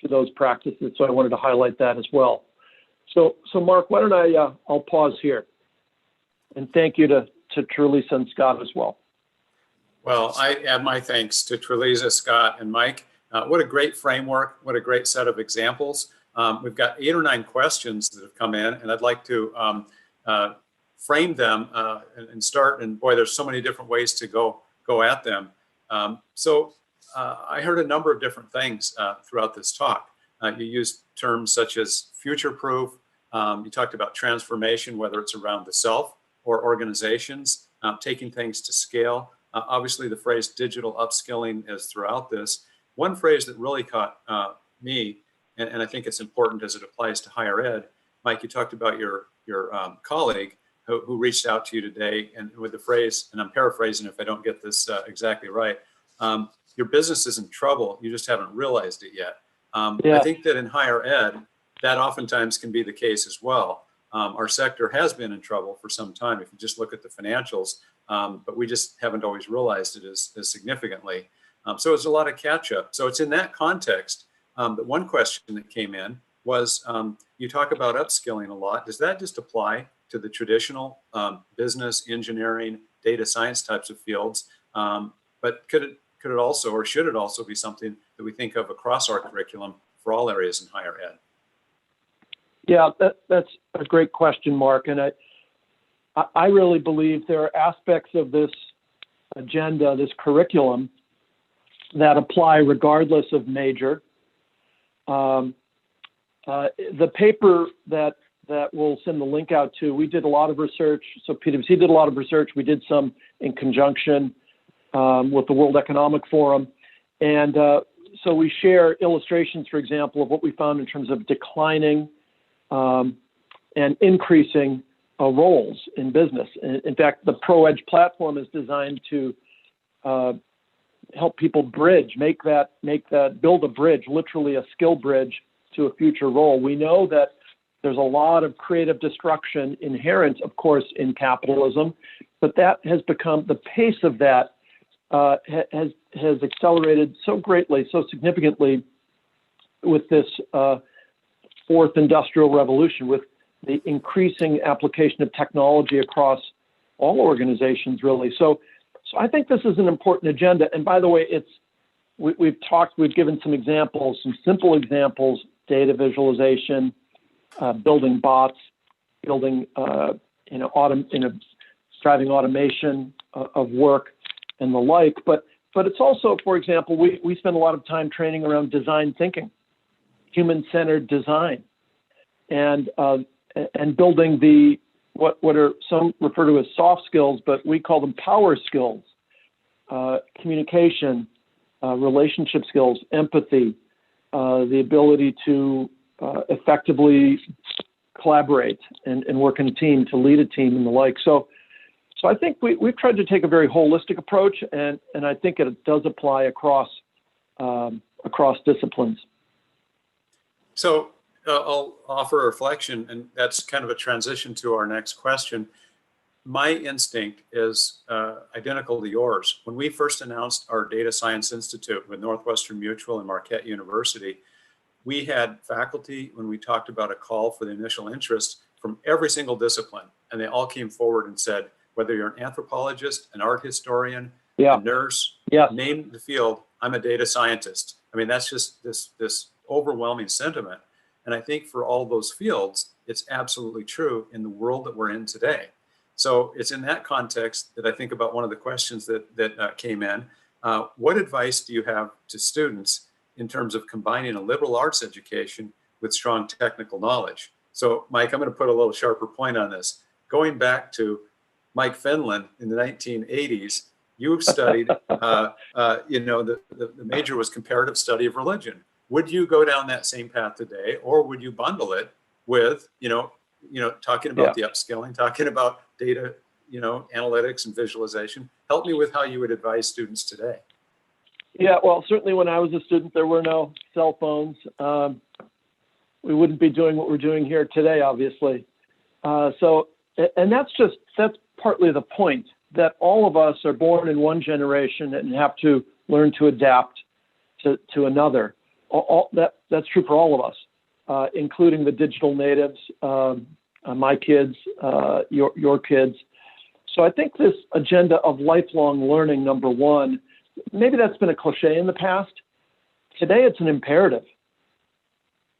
D: those practices. So I wanted to highlight that as well. So Mark, why don't I'll pause here, and thank you to Teresa and Scott as well.
B: Well, I add my thanks to Teresa, Scott, and Mike. What a great framework. What a great set of examples. We've got 8 or 9 questions that have come in, and I'd like to frame them and start. And boy, there's so many different ways to go at them. So I heard a number of different things throughout this talk. You used terms such as future-proof. You talked about transformation, whether it's around the self or organizations, taking things to scale. Obviously, the phrase digital upskilling is throughout this. One phrase that really caught me, and I think it's important as it applies to higher ed, Mike, you talked about your colleague who reached out to you today, and with the phrase, and I'm paraphrasing if I don't get this exactly right, your business is in trouble, you just haven't realized it yet. I think that in higher ed, that oftentimes can be the case as well. Our sector has been in trouble for some time if you just look at the financials, but we just haven't always realized it as significantly. So it's a lot of catch up. So it's in that context that one question that came in was, you talk about upskilling a lot. Does that just apply to the traditional business, engineering, data science types of fields? But could it also, or should it also be something that we think of across our curriculum for all areas in higher ed?
D: Yeah, that's a great question, Mark. And I really believe there are aspects of this agenda, this curriculum, that apply regardless of major. The paper that we'll send the link out to, we did a lot of research. So PwC did a lot of research. We did some in conjunction with the World Economic Forum. And so we share illustrations, for example, of what we found in terms of declining and increasing roles in business. In fact, the ProEdge platform is designed to help people bridge, build a bridge, literally a skill bridge to a future role. We know that there's a lot of creative destruction inherent, of course, in capitalism, but that has become, the pace of that has accelerated so greatly, so significantly with this fourth industrial revolution, with the increasing application of technology across all organizations, really. So I think this is an important agenda. And by the way, we've given some examples, some simple examples: data visualization, building bots, building, driving automation of work, and the like. But it's also, for example, we spend a lot of time training around design thinking, human-centered design, and building what are some refer to as soft skills, but we call them power skills: communication, relationship skills, empathy, the ability to effectively collaborate and work in a team, to lead a team, and the like. So I think we've tried to take a very holistic approach, and I think it does apply across disciplines.
B: So I'll offer a reflection, and that's kind of a transition to our next question. My instinct is identical to yours. When we first announced our Data Science Institute with Northwestern Mutual and Marquette University, we had faculty, when we talked about a call for the initial interest, from every single discipline, and they all came forward and said, whether you're an anthropologist, an art historian, a nurse, name the field, I'm a data scientist. I mean, that's just this overwhelming sentiment. And I think for all those fields, it's absolutely true in the world that we're in today. So it's in that context that I think about one of the questions that came in. What advice do you have to students in terms of combining a liberal arts education with strong technical knowledge? So, Mike, I'm going to put a little sharper point on this. Going back to Mike Fenlon in the 1980s, you've studied, the major was comparative study of religion. Would you go down that same path today, or would you bundle it with, talking about the upskilling, talking about data, analytics and visualization? Help me with how you would advise students today.
D: Yeah, well, certainly when I was a student, there were no cell phones. We wouldn't be doing what we're doing here today, obviously. And that's partly the point, that all of us are born in one generation and have to learn to adapt to another. That's true for all of us, including the digital natives, my kids, your kids. So I think this agenda of lifelong learning, number one, maybe that's been a cliche in the past. Today, it's an imperative.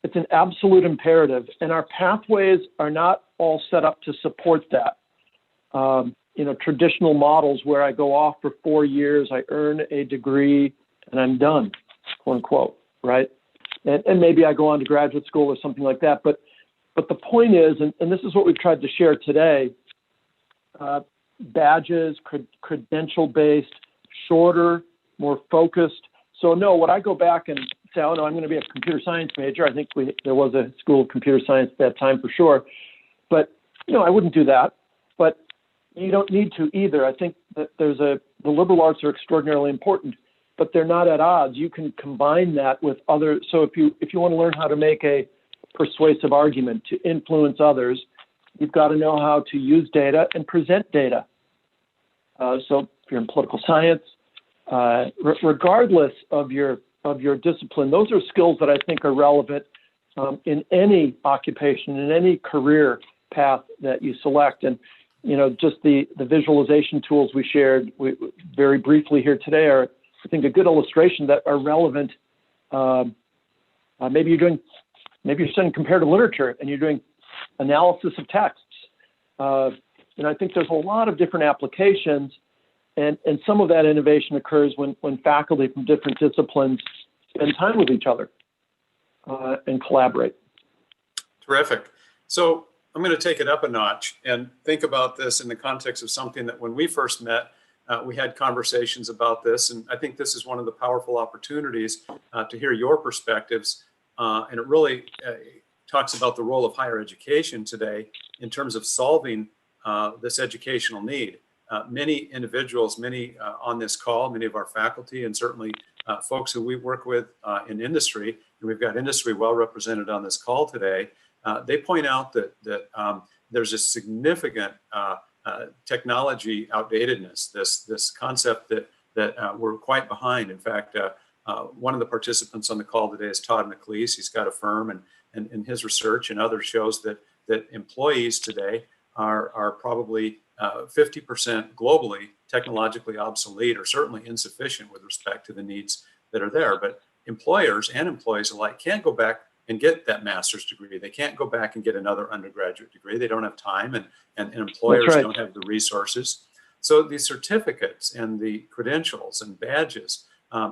D: It's an absolute imperative. And our pathways are not all set up to support that. Traditional models where I go off for 4 years, I earn a degree, and I'm done, quote unquote, right? And maybe I go on to graduate school or something like that. But the point is, and this is what we've tried to share today, badges, credential-based, shorter, more focused. So no, when I go back and say, oh no, I'm going to be a computer science major, I think there was a school of computer science at that time for sure. But, I wouldn't do that. But you don't need to either. I think that the liberal arts are extraordinarily important. but they're not at odds. You can combine that with other. So if you want to learn how to make a persuasive argument to influence others, you've got to know how to use data and present data. So if you're in political science, regardless of your discipline, those are skills that I think are relevant in any occupation, in any career path that you select. And just the visualization tools we shared very briefly here today are, I think, a good illustration that are relevant. Maybe you're studying comparative literature and you're doing analysis of texts. I think there's a lot of different applications, and some of that innovation occurs when faculty from different disciplines spend time with each other and collaborate.
B: Terrific. So I'm going to take it up a notch and think about this in the context of something that when we first met, we had conversations about this. And I think this is one of the powerful opportunities to hear your perspectives. And it really talks about the role of higher education today in terms of solving this educational need. Many individuals, many on this call, many of our faculty, and certainly folks who we work with in industry, and we've got industry well represented on this call today, they point out that there's a significant technology outdatedness, this concept that we're quite behind. In fact, one of the participants on the call today is Todd McLeese. He's got a firm, and his research and others shows that employees today are probably 50% globally technologically obsolete, or certainly insufficient with respect to the needs that are there. But employers and employees alike can't go back and get that master's degree. They can't go back and get another undergraduate degree. They don't have time, and employers don't have the resources. So these certificates and the credentials and badges,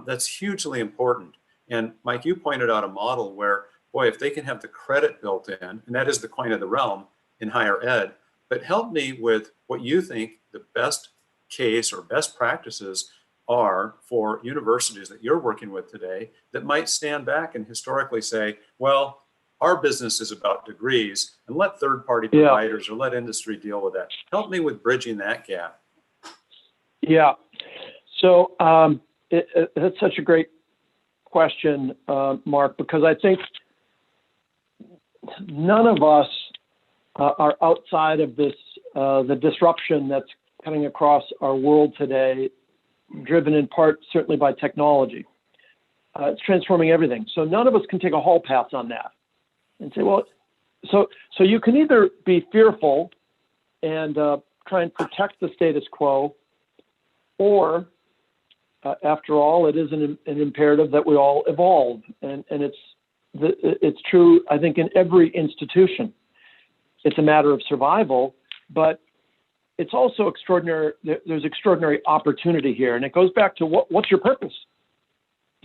B: that's hugely important. And Mike, you pointed out a model where, boy, if they can have the credit built in, and that is the coin of the realm in higher ed, but help me with what you think the best case or best practices are for universities that you're working with today that might stand back and historically say, well, our business is about degrees, and let third-party providers or let industry deal with that. Help me with bridging that gap.
D: Yeah. So that's such a great question, Mark, because I think none of us are outside of this, the disruption that's coming across our world today, driven in part certainly by technology. It's transforming everything. So none of us can take a hall pass on that and say, well, so you can either be fearful and try and protect the status quo, or after all, it is an imperative that we all evolve. And it's true, I think, in every institution. It's a matter of survival, but it's also extraordinary. There's extraordinary opportunity here. And it goes back to what's your purpose?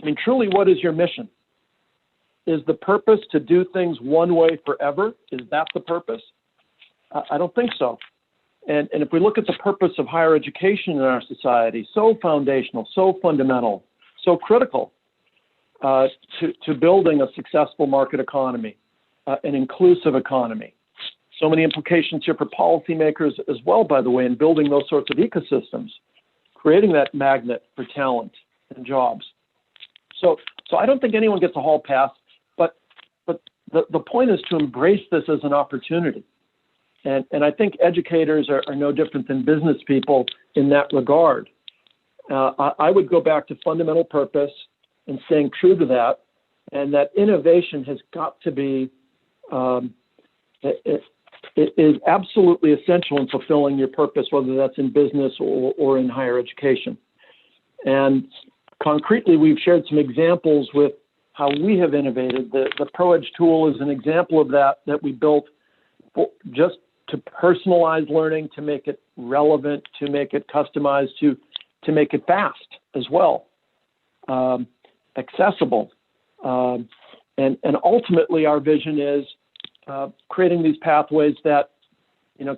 D: I mean, truly, what is your mission? Is the purpose to do things one way forever? Is that the purpose? I don't think so. And if we look at the purpose of higher education in our society, so foundational, so fundamental, so critical to building a successful market economy, an inclusive economy. So many implications here for policymakers as well, by the way, in building those sorts of ecosystems, creating that magnet for talent and jobs. So I don't think anyone gets a hall pass, but the point is to embrace this as an opportunity. And I think educators are no different than business people in that regard. I would go back to fundamental purpose and staying true to that, and that innovation has got to be, it is absolutely essential in fulfilling your purpose, whether that's in business or in higher education. And concretely, we've shared some examples with how we have innovated. The ProEdge tool is an example of that we built just to personalize learning, to make it relevant, to make it customized, to make it fast as well, accessible. And ultimately, our vision is creating these pathways that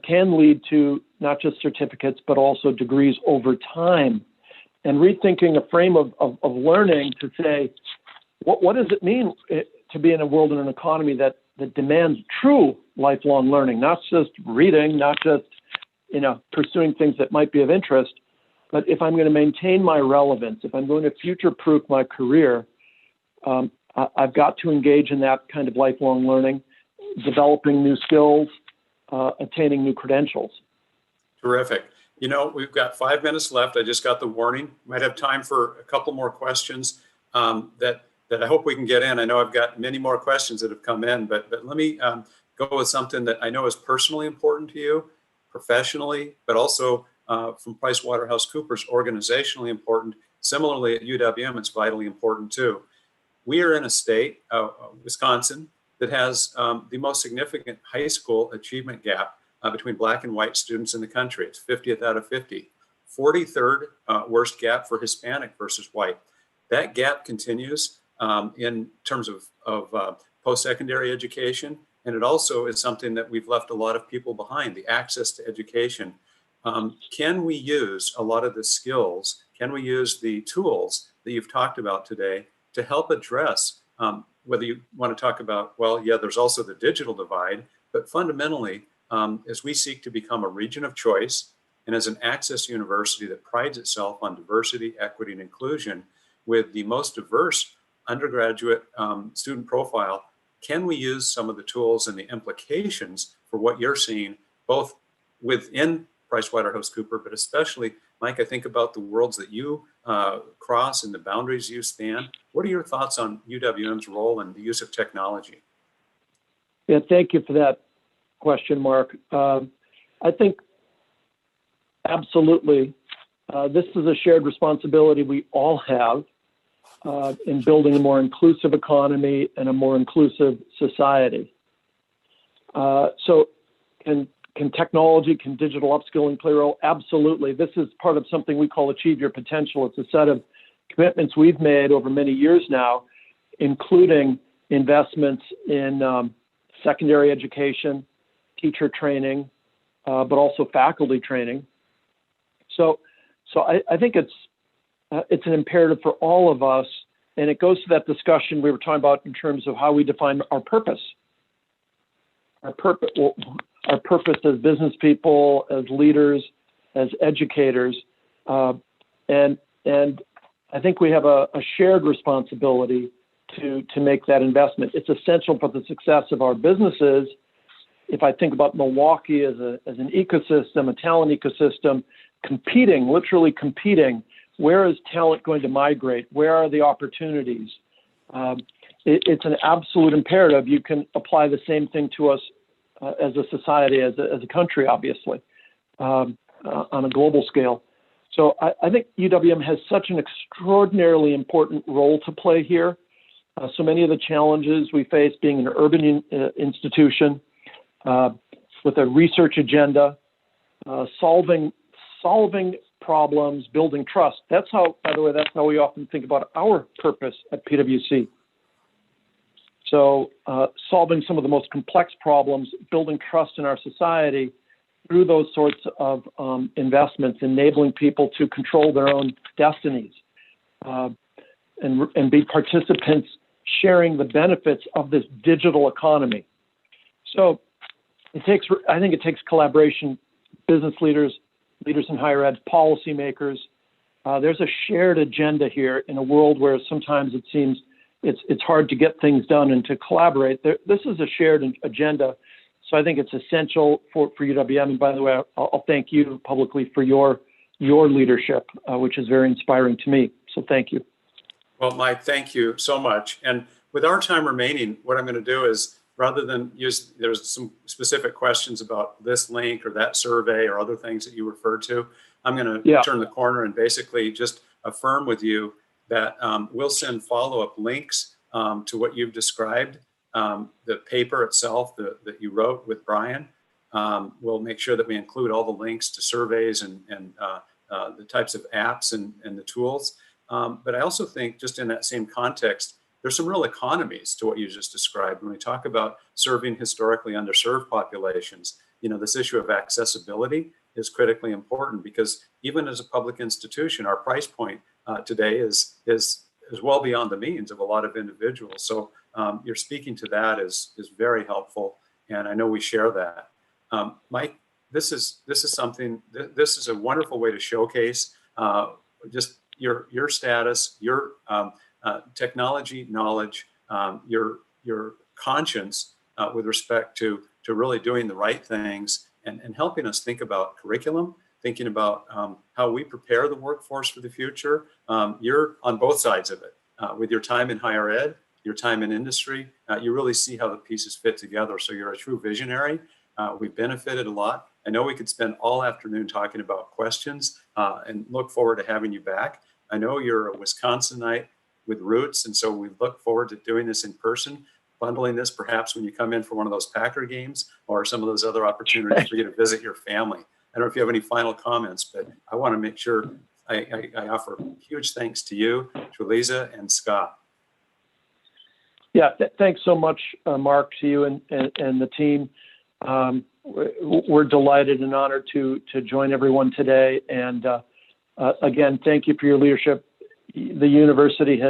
D: can lead to not just certificates, but also degrees over time, and rethinking a frame of learning to say, what does it mean to be in a world and an economy that demands true lifelong learning, not just reading, not just pursuing things that might be of interest, But if I'm going to maintain my relevance, if I'm going to future-proof my career, I've got to engage in that kind of lifelong learning, developing new skills, attaining new credentials.
B: Terrific. You know, we've got 5 minutes left. I just got the warning. Might have time for a couple more questions that I hope we can get in. I know I've got many more questions that have come in, but let me go with something that I know is personally important to you, professionally, but also from Price Waterhouse Coopers, organizationally important. Similarly, at UWM, it's vitally important too. We are in a state, Wisconsin, that has the most significant high school achievement gap between Black and white students in the country. It's 50th out of 50. 43rd worst gap for Hispanic versus white. That gap continues in terms of post-secondary education, and it also is something that we've left a lot of people behind, the access to education. Can we use a lot of the skills, can we use the tools that you've talked about today to help address whether you want to talk about, well, yeah, there's also the digital divide, but fundamentally, as we seek to become a region of choice and as an access university that prides itself on diversity, equity, and inclusion with the most diverse undergraduate student profile, can we use some of the tools and the implications for what you're seeing both within Price Waterhouse Cooper, but especially, Mike, I think about the worlds that you cross and the boundaries you span. What are your thoughts on UWM's role in the use of technology?
D: Yeah, thank you for that question, Mark. I think absolutely this is a shared responsibility we all have in building a more inclusive economy and a more inclusive society. So can technology, can digital upskilling play a role? Absolutely. This is part of something we call Achieve Your Potential. It's a set of commitments we've made over many years now, including investments in secondary education, teacher training, but also faculty training. So I think it's an imperative for all of us, and it goes to that discussion we were talking about in terms of how we define our purpose. Our purpose as business people, as leaders, as educators, and I think we have a shared responsibility to make that investment. It's essential for the success of our businesses. If I think about Milwaukee as an ecosystem, a talent ecosystem, competing, literally competing, where is talent going to migrate? Where are the opportunities? It's an absolute imperative. You can apply the same thing to us as a society, as a country, obviously, on a global scale. So I think UWM has such an extraordinarily important role to play here. So many of the challenges we face being an urban institution with a research agenda, solving problems, building trust. That's how, by the way, that's how we often think about our purpose at PwC. So solving some of the most complex problems, building trust in our society through those sorts of investments, enabling people to control their own destinies and be participants sharing the benefits of this digital economy. So I think it takes collaboration, business leaders, leaders in higher ed, policymakers. There's a shared agenda here in a world where sometimes it seems it's hard to get things done and to collaborate. This is a shared agenda. So I think it's essential for UWM. And by the way, I'll thank you publicly for your leadership, which is very inspiring to me. So thank you.
B: Well, Mike, thank you so much. And with our time remaining, what I'm going to do is, rather than use, there's some specific questions about this link or that survey or other things that you referred to, I'm going to turn the corner and basically just affirm with you that we'll send follow-up links to what you've described, the paper itself that you wrote with Brian. We'll make sure that we include all the links to surveys and the types of apps and the tools. But I also think, just in that same context, there's some real economies to what you just described. When we talk about serving historically underserved populations, you know, this issue of accessibility is critically important, because even as a public institution, our price point today is well beyond the means of a lot of individuals. So you're speaking to that is very helpful, and I know we share that. Mike, this is something. This is a wonderful way to showcase just your status, your technology knowledge, your conscience with respect to really doing the right things and helping us think about curriculum, thinking about how we prepare the workforce for the future. You're on both sides of it. With your time in higher ed, your time in industry, you really see how the pieces fit together. So you're a true visionary. We've benefited a lot. I know we could spend all afternoon talking about questions and look forward to having you back. I know you're a Wisconsinite with roots, and so we look forward to doing this in person, bundling this perhaps when you come in for one of those Packer games or some of those other opportunities for you to visit your family. I don't know if you have any final comments, but I want to make sure I offer huge thanks to you, Trulisa, and Scott.
D: Yeah, thanks so much, Mark, to you and the team. We're delighted and honored to join everyone today. And again, thank you for your leadership. The university,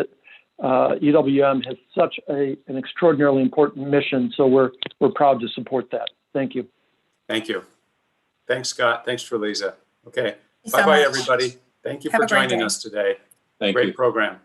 D: UWM, has such an extraordinarily important mission, so we're proud to support that. Thank you.
B: Thank you. Thanks, Scott. Thanks, Trulisa. Okay.
F: you so
B: Bye-bye,
F: much.
B: everybody. Thank you
F: Have
B: for
F: a great
B: joining
F: day.
B: us today.
G: Thank
B: Great
G: you.
B: program.